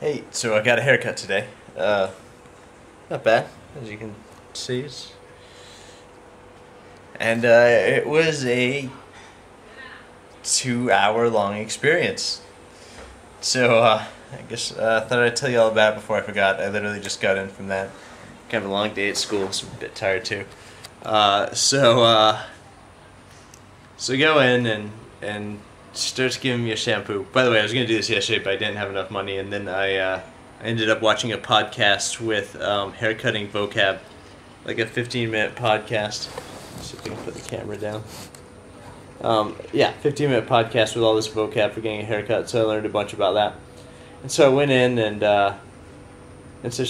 Hey, so I got a haircut today. Not bad, as you can see. And it was a 2 hour long experience. So I guess I thought I'd tell you all about it before I forgot. I literally just got in from that. Kind of a long day at school, so I'm a bit tired too. So go in and she starts giving me a shampoo. By the way, I was gonna do this yesterday, but I didn't have enough money, and then I ended up watching a podcast with haircutting vocab, like a 15-minute podcast. Let's see if I can put the camera down. 15-minute podcast with all this vocab for getting a haircut. So I learned a bunch about that, and so I went in and so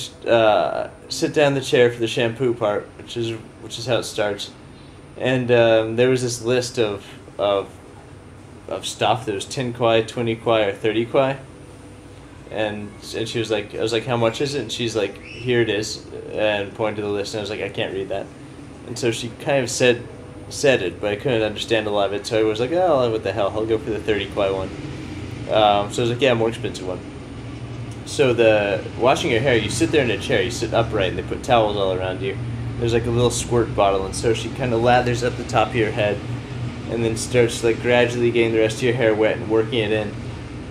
sit down in the chair for the shampoo part, which is how it starts. And there was this list of stuff. There was 10 kwai, 20 kwai, or 30 kwai. And she was like, I was like, how much is it? And she's like, here it is, and pointed to the list. And I was like, I can't read that. And so she kind of said it, but I couldn't understand a lot of it. So I was like, oh, what the hell? I'll go for the 30 kwai one. So I was like, yeah, more expensive one. So the washing your hair, you sit there in a chair, you sit upright, and they put towels all around you. There's like a little squirt bottle, and so she kind of lathers up the top of your head, and then starts like gradually getting the rest of your hair wet and working it in.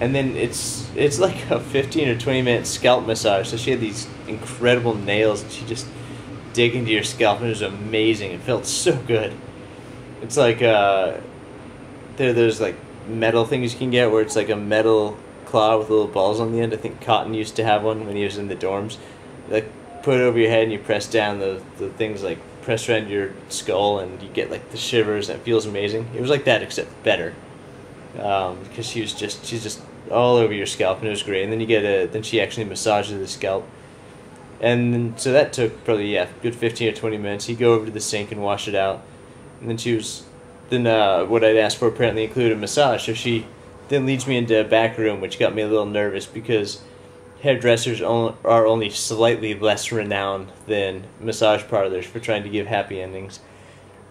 And then it's like a 15 or 20 minute scalp massage. So she had these incredible nails, and she just dig into your scalp, and it was amazing. It felt so good. It's like there's like metal things you can get where it's like a metal claw with little balls on the end. I think Cotton used to have one when he was in the dorms. Like, put it over your head and you press down, the things like press around your skull, and you get like the shivers, and it feels amazing. It was like that except better, because she's just all over your scalp, and it was great. And then then she actually massages the scalp, and then, so that took probably good 15 or 20 minutes. You go over to the sink and wash it out, and then what I'd asked for apparently included a massage. So she then leads me into a back room, which got me a little nervous because hairdressers are only slightly less renowned than massage parlors for trying to give happy endings.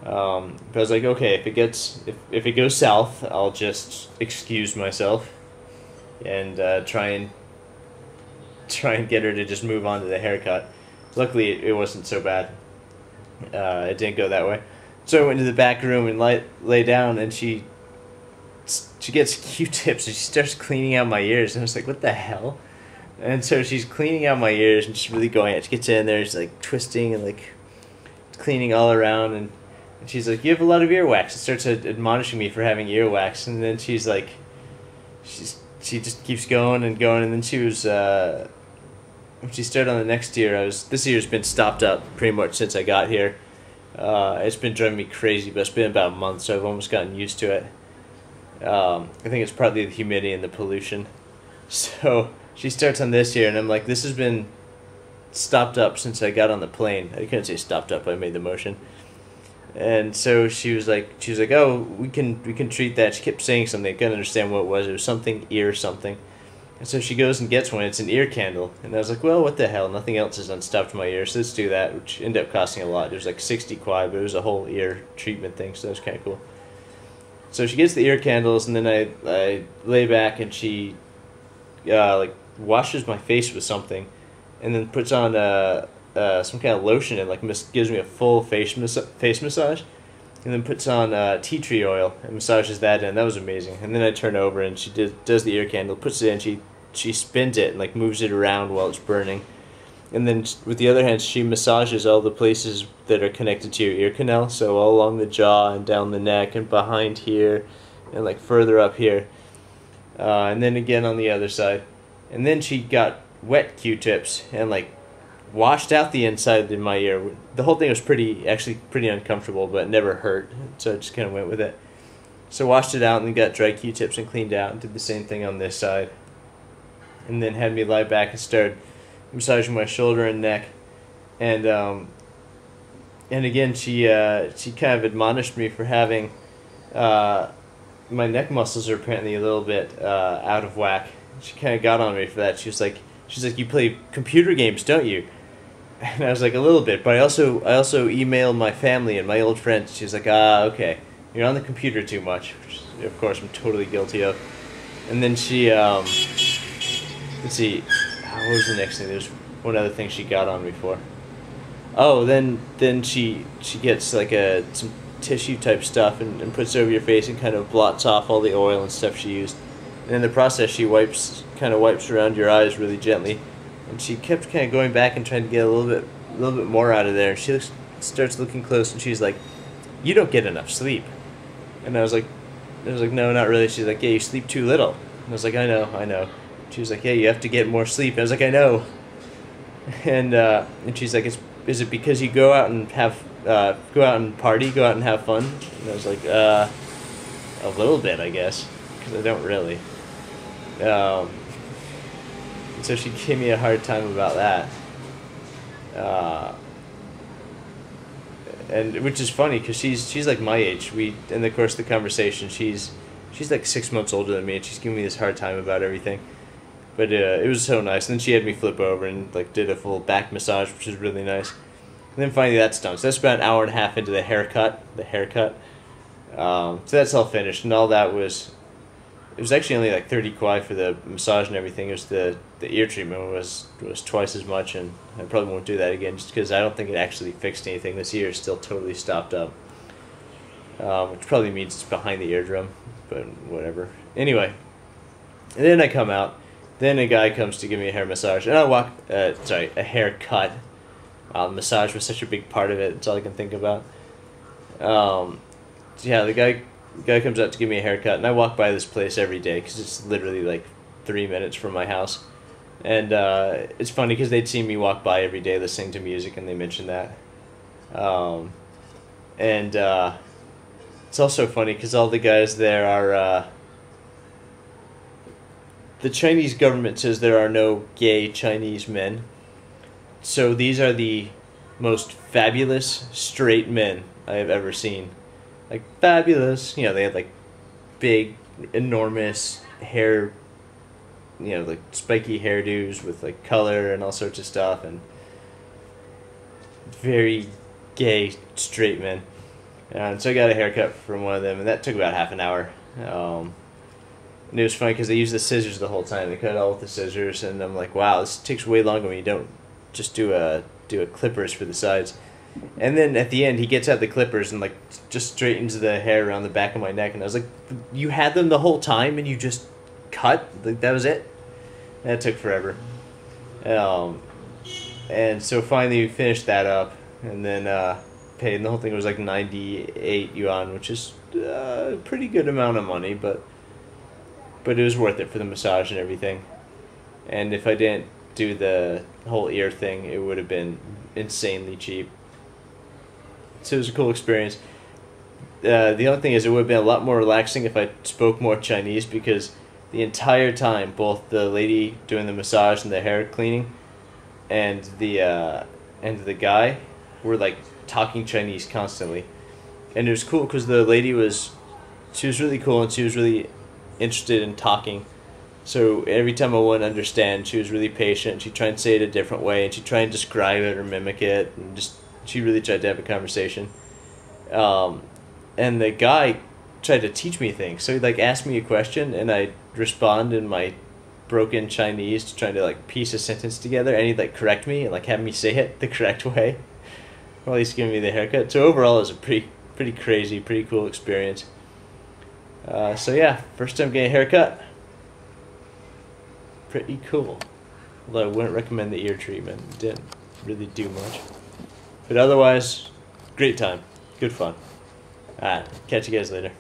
But I was like, okay, if it goes south, I'll just excuse myself and try and get her to just move on to the haircut. Luckily, it wasn't so bad. It didn't go that way. So I went to the back room and lay down, and she gets Q-tips and she starts cleaning out my ears, and I was like, what the hell? And so she's cleaning out my ears, and she's really going at it. She gets in there, she's like twisting and like cleaning all around, and she's like, you have a lot of earwax. And starts admonishing me for having earwax, and then she's like, she just keeps going and going, and then she was when she started on the next ear, this ear's been stopped up pretty much since I got here. It's been driving me crazy, but it's been about a month, so I've almost gotten used to it. I think it's partly the humidity and the pollution. So she starts on this ear, and I'm like, this has been stopped up since I got on the plane. I couldn't say stopped up, I made the motion. And so she was like, oh, we can treat that. She kept saying something. I couldn't understand what it was. It was something ear something. And so she goes and gets one. It's an ear candle. And I was like, well, what the hell? Nothing else has unstopped my ear, so let's do that, which ended up costing a lot. It was like 60 kwai, but it was a whole ear treatment thing, so that was kind of cool. So she gets the ear candles, and then I lay back, and she like washes my face with something, and then puts on some kind of lotion, and like gives me a full face massage, and then puts on tea tree oil and massages that in. That was amazing. And then I turn over, and she does the ear candle, puts it in, she spins it and like moves it around while it's burning, and then with the other hand she massages all the places that are connected to your ear canal, so all along the jaw and down the neck and behind here and like further up here, and then again on the other side. And then she got wet Q-tips and like washed out the inside of my ear. The whole thing was pretty uncomfortable, but it never hurt, so I just kind of went with it. So washed it out, and then got dry Q-tips and cleaned out, and did the same thing on this side, and then had me lie back and started massaging my shoulder and neck. And again she kind of admonished me for having my neck muscles are apparently a little bit out of whack. She kind of got on me for that. She's like, you play computer games, don't you? And I was like, a little bit, but I also emailed my family and my old friends. She was like, okay, you're on the computer too much, which of course I'm totally guilty of. And then she let's see, what was the next thing? There's one other thing she got on me for. Oh, then she gets like some tissue type stuff and puts it over your face and kind of blots off all the oil and stuff she used. And in the process, she kind of wipes around your eyes really gently. And she kept kind of going back and trying to get a little bit more out of there. And she starts looking close, and she's like, "You don't get enough sleep." And I was like, "No, not really." She's like, "Yeah, you sleep too little." And I was like, "I know." She was like, "Yeah, you have to get more sleep." And I was like, "I know." And she's like, "Is it because you go out and go out and party, go out and have fun?" And I was like, "A little bit, I guess, because I don't really." And so she gave me a hard time about that. And which is funny because she's like my age. In the course of the conversation, she's like 6 months older than me, and she's giving me this hard time about everything. But it was so nice. And then she had me flip over and like did a full back massage, which was really nice. And then finally that's done. So that's about an hour and a half into the haircut. So that's all finished, and all that was. It was actually only like 30 kwai for the massage and everything. It was the ear treatment was twice as much, and I probably won't do that again just because I don't think it actually fixed anything. This ear is still totally stopped up, which probably means it's behind the eardrum, but whatever. Anyway, and then I come out. Then a guy comes to give me a hair massage, and a haircut. Massage was such a big part of it. That's all I can think about. So yeah, the guy comes out to give me a haircut, and I walk by this place every day because it's literally like 3 minutes from my house. And it's funny because they'd seen me walk by every day listening to music, and they mentioned that. It's also funny because all the guys there are. The Chinese government says there are no gay Chinese men. So these are the most fabulous straight men I have ever seen. Like, fabulous. You know, they had like big, enormous hair, you know, like spiky hairdos with like color and all sorts of stuff, and very gay straight men. And so I got a haircut from one of them, and that took about half an hour. And it was funny because they used the scissors the whole time. They cut it all with the scissors, and I'm like, wow, this takes way longer when you don't just do a clippers for the sides. And then at the end, he gets out the clippers and like just straightens the hair around the back of my neck, and I was like, "You had them the whole time, and you just cut? Like that was it?" And that took forever. And so finally we finished that up, and then paid, and the whole thing was like 98 yuan, which is a pretty good amount of money, but it was worth it for the massage and everything. And if I didn't do the whole ear thing, it would have been insanely cheap. So it was a cool experience. The only thing is, it would have been a lot more relaxing if I spoke more Chinese, because the entire time, both the lady doing the massage and the hair cleaning, and the guy were like talking Chinese constantly, and it was cool because the lady she was really cool, and she was really interested in talking. So every time I wouldn't understand, she was really patient. She'd try and say it a different way, and she'd try and describe it or mimic it, and she really tried to have a conversation. And the guy tried to teach me things. So he'd like ask me a question, and I'd respond in my broken Chinese to try to like piece a sentence together, and he'd like correct me and like have me say it the correct way while he's giving me the haircut. So overall, it was a pretty crazy, pretty cool experience. So yeah, first time getting a haircut. Pretty cool. Although I wouldn't recommend the ear treatment. It didn't really do much. But otherwise, great time. Good fun. Alright, catch you guys later.